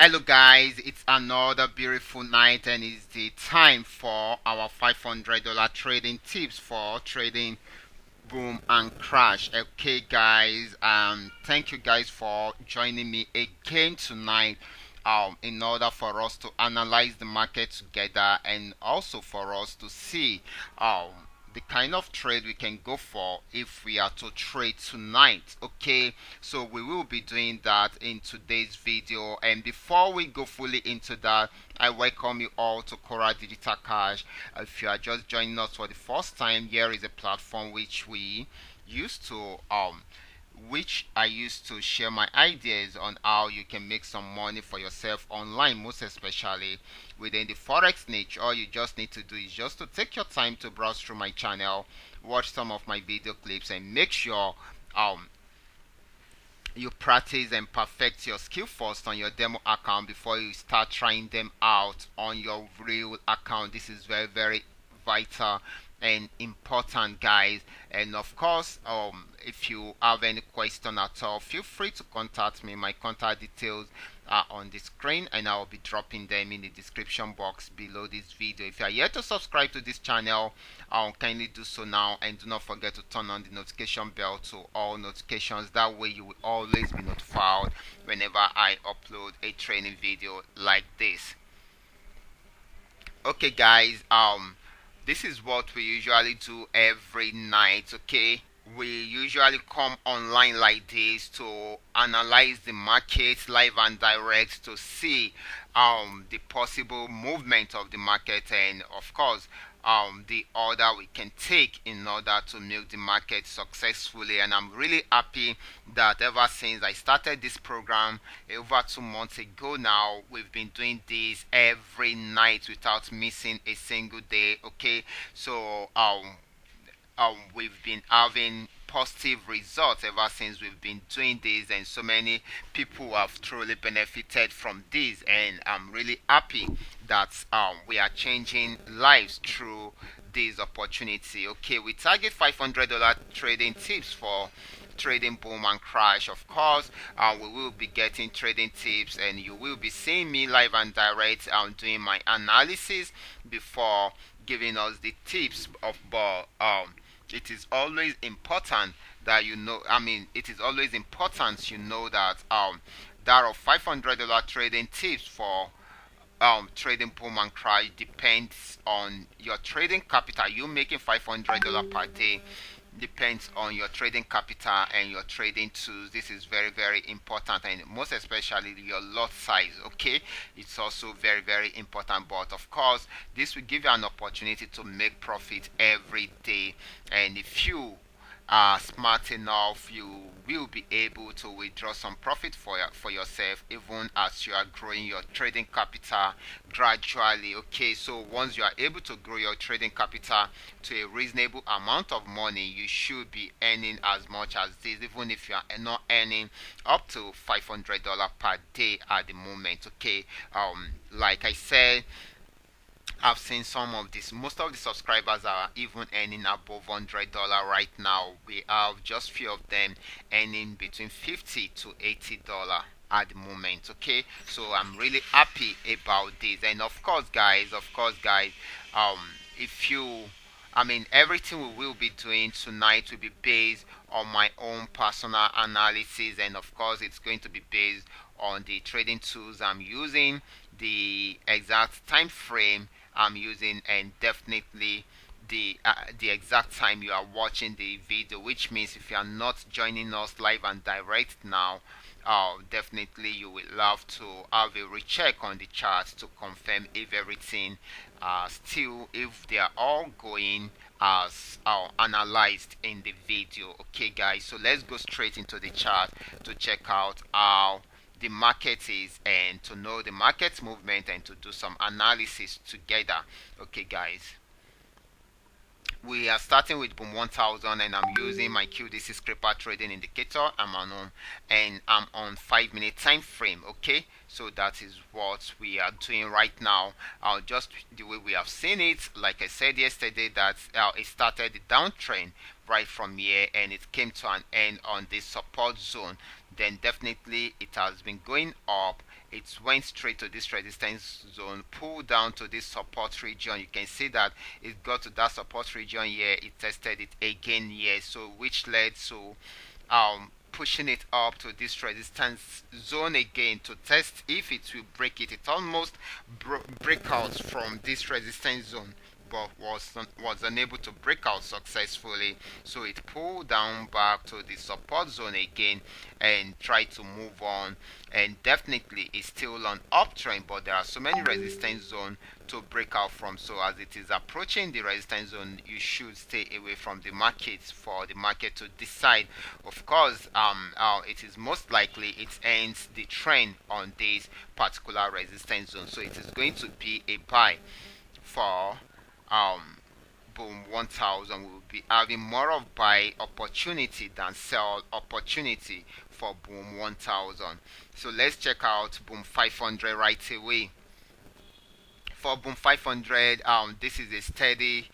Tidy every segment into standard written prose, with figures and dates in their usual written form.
Hello guys, it's another beautiful night and it's the time for our $500 trading tips for trading boom and crash. Okay guys, thank you guys for joining me again tonight in order for us to analyze the market together and also for us to see the kind of trade we can go for if we are to trade tonight. Okay, so we will be doing that in today's video, and before we go fully into that, I welcome you all to Qora Digital Cash. If you are just joining us for the first time, here is a platform used to um which I used to share my ideas on how you can make some money for yourself online, most especially within the Forex niche. All you just need to do is just to take your time to browse through my channel, watch some of my video clips, and make sure um, you practice and perfect your skill first on your demo account before you start trying them out on your real account. This is very, very vital and important, guys. And of course, if you have any question at all, feel free to contact me. My contact details are on the screen and I will be dropping them in the description box below this video. If you are yet to subscribe to this channel, kindly do so now, and do not forget to turn on the notification bell to all notifications. That way you will always be notified whenever I upload a training video like this. Okay guys, this is what we usually do every night. Okay, we usually come online like this to analyze the market live and direct to see the possible movement of the market, and of course the order we can take in order to milk the market successfully. And I'm really happy that ever since I started this program over 2 months ago now, we've been doing this every night without missing a single day. Okay, so we've been having positive results ever since we've been doing this, and so many people have truly benefited from this, and I'm really happy that we are changing lives through this opportunity. Okay, we target $500 trading tips for trading boom and crash. Of course, we will be getting trading tips and you will be seeing me live and direct doing my analysis before giving us the tips of ball. It is always important that it is always important that there are $500 trading tips for trading boom and crash depends on your trading capital. You making $500 per day depends on your trading capital and your trading tools. This is very, very important, and most especially your lot size. Okay, it's also very, very important, but of course this will give you an opportunity to make profit every day, and if you are smart enough, you will be able to withdraw some profit for yourself even as you are growing your trading capital gradually. Okay, so once you are able to grow your trading capital to a reasonable amount of money, you should be earning as much as this, even if you are not earning up to $500 per day at the moment. Okay, like I said, I've seen some of this. Most of the subscribers are even earning above $100 right now. We have just few of them earning between $50 to $80 at the moment. Okay, so I'm really happy about this. And of course guys, um if you everything we will be doing tonight will be based on my own personal analysis, and of course it's going to be based on the trading tools I'm using, the exact time frame I'm using, and definitely the exact time you are watching the video, which means if you are not joining us live and direct now, definitely you will love to have a recheck on the chart to confirm if everything still, if they are all going as analyzed in the video. Okay guys, so let's go straight into the chart to check out how the market is, and to know the market's movement and to do some analysis together. Okay guys, we are starting with boom 1000, and I'm using my QDC scraper trading indicator. And I'm on 5 minute time frame. Okay, so that is what we are doing right now. Just the way we have seen it, like I said yesterday, that it started the downtrend right from here and it came to an end on this support zone. Then definitely it has been going up it went straight to this resistance zone, pulled down to this support region. You can see that it got to that support region here, it tested it again here, so which led to pushing it up to this resistance zone again to test if it will break it. It almost break out from this resistance zone, but was unable to break out successfully. So it pulled down back to the support zone again and tried to move on. And definitely it's still on uptrend, but there are so many resistance zones to break out from. So as it is approaching the resistance zone, you should stay away from the markets for the market to decide. Of course, it is most likely it ends the trend on this particular resistance zone. So it is going to be a buy for boom 1000. Will be having more of buy opportunity than sell opportunity for boom 1000. So let's check out boom 500 right away. For boom 500, this is a steady,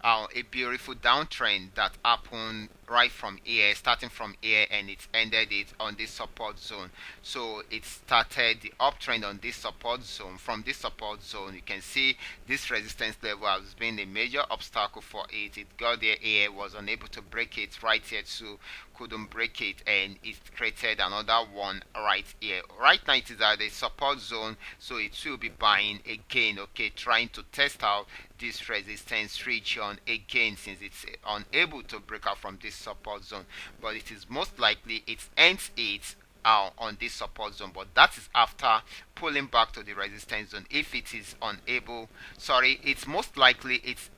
a beautiful downtrend that happened right from here, starting from here, and it ended it on this support zone. So it started the uptrend on this support zone. From this support zone, you can see this resistance level has been a major obstacle for it. It got there here, was unable to break it right here too, couldn't break it, and it created another one right here. Right now it is at the support zone, so it will be buying again, okay, trying to test out this resistance region again, since it's unable to break out from this support zone. But it is most likely it ends it on this support zone, but that is after pulling back to the resistance zone. If it is unable, sorry, it's most likely it's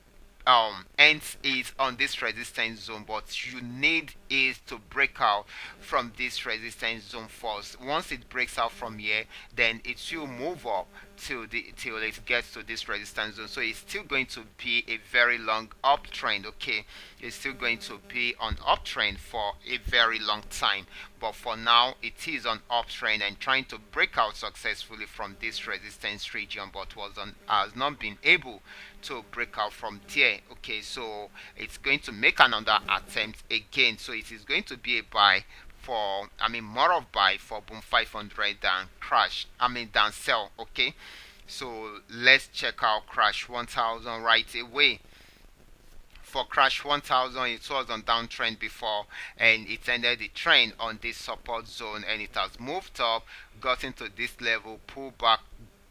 ends it on this resistance zone, but you need it to break out from this resistance zone first. Once it breaks out from here, then it will move up till it gets to this resistance zone. So it's still going to be a very long uptrend, okay? It's still going to be on uptrend for a very long time, but for now it is on uptrend and trying to break out successfully from this resistance region, but has not been able to break out from there, okay? So it's going to make another attempt again. So it is going to be a buy for, more of buy for boom 500 than than sell, okay? So let's check out crash 1000 right away. For crash 1000, it was on downtrend before, and it ended the trend on this support zone, and it has moved up, got into this level, pulled back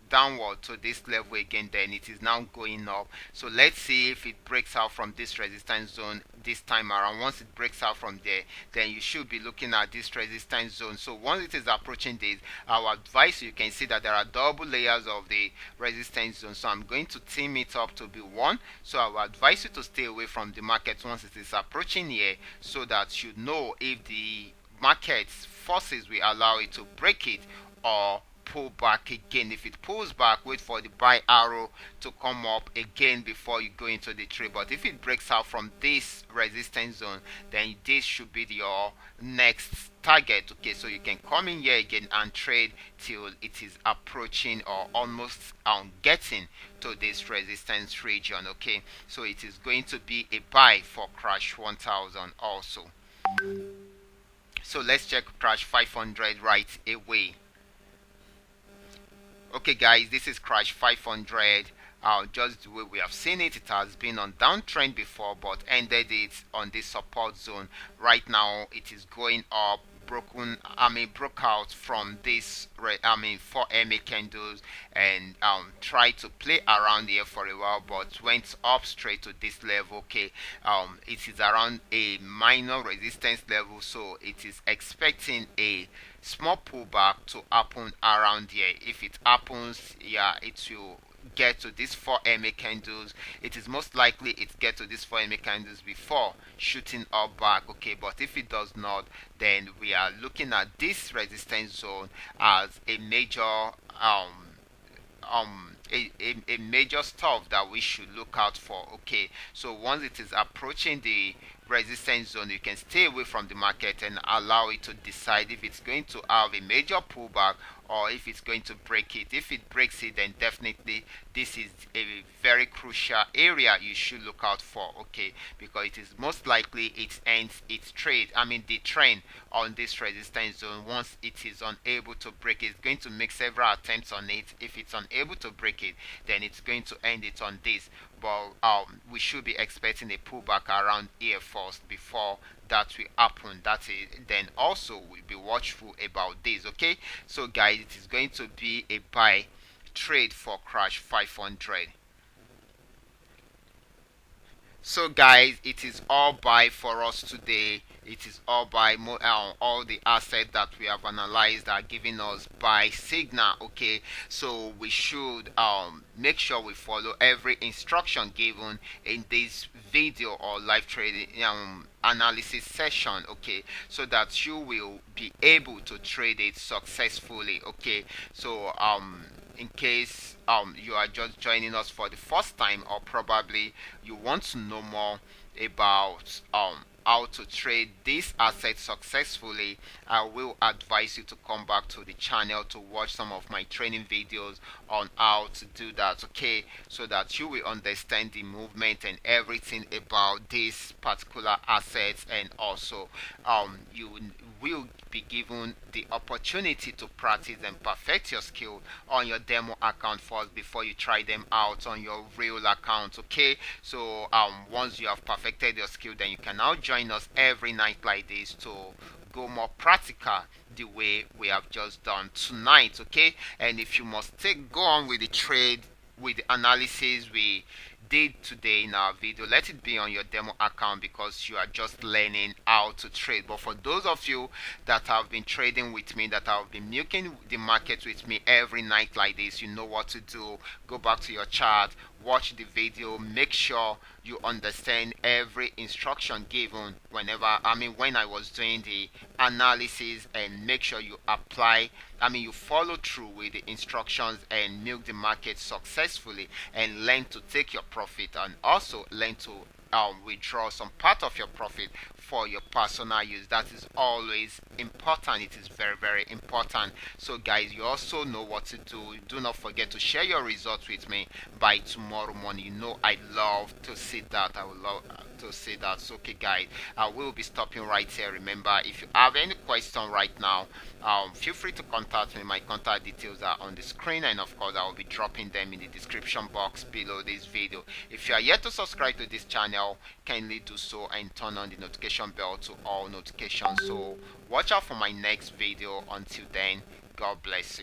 downward to this level again, then it is now going up. So let's see if it breaks out from this resistance zone this time around. Once it breaks out from there, then you should be looking at this resistance zone. So once it is approaching this, our advice, you can see that there are double layers of the resistance zone, so I'm going to team it up to be one. So I will advise you to stay away from the market once it is approaching here, so that you know if the market's forces will allow it to break it or pull back again. If it pulls back, wait for the buy arrow to come up again before you go into the trade. But if it breaks out from this resistance zone, then this should be your next target, okay? So you can come in here again and trade till it is approaching or almost getting to this resistance region, okay? So it is going to be a buy for crash 1000 also. So let's check crash 500 right away. Okay guys, this is crash 500. Just the way we have seen it, it has been on downtrend before, but ended it on this support zone. Right now it is going up, broke out from this 4MA candles, and tried to play around here for a while, but went up straight to this level, okay? It is around a minor resistance level, so it is expecting a small pullback to happen around here. If it happens, yeah, it will get to this 4MA candles. It is most likely it get to this 4MA candles before shooting up back, okay? But if it does not, then we are looking at this resistance zone as a major a major stuff that we should look out for, okay? So once it is approaching the resistance zone, you can stay away from the market and allow it to decide if it's going to have a major pullback or if it's going to break it. If it breaks it, then definitely this is a very crucial area you should look out for, okay, because it is most likely it ends its trade, I mean the trend on this resistance zone. Once it is unable to break it, it's going to make several attempts on it. If it's unable to break it, then it's going to end it on this. But we should be expecting a pullback around here first before that will happen. That is, then also we'll be watchful about this, okay. So guys, it is going to be a buy trade for crash 500. So guys, it is all buy for us today. It is all buy. All the assets that we have analyzed are giving us buy signal, okay. So we should make sure we follow every instruction given in this video or live trading analysis session, okay, so that you will be able to trade it successfully, okay. So in case you are just joining us for the first time, or probably you want to know more about how to trade this asset successfully, I will advise you to come back to the channel to watch some of my training videos on how to do that, okay, so that you will understand the movement and everything about this particular assets, and also you will be given the opportunity to practice and perfect your skill on your demo account first before you try them out on your real account, okay. So once you have perfected your skill, then you can now join us every night like this to go more practical the way we have just done tonight, okay. And if you must go on with the trade, with the analysis we did today in our video, let it be on your demo account, because you are just learning how to trade. But for those of you that have been trading with me, that have been milking the market with me every night like this, you know what to do. Go back to your chart, watch the video, make sure you understand every instruction given when I was doing the analysis, and make sure you apply, you follow through with the instructions and milk the market successfully, and learn to take your profit, and also learn to withdraw some part of your profit for your personal use. That is always important. It is very, very important. So guys, you also know what to do. Do not forget to share your results with me by tomorrow morning. You know I love to see that. I would love to see that. So okay guys, I will be stopping right here. Remember, if you have any question right now, feel free to contact me. My contact details are on the screen, and of course I will be dropping them in the description box below this video. If you are yet to subscribe to this channel, kindly do so and turn on the notification bell to all notifications. So watch out for my next video. Until then, God bless you.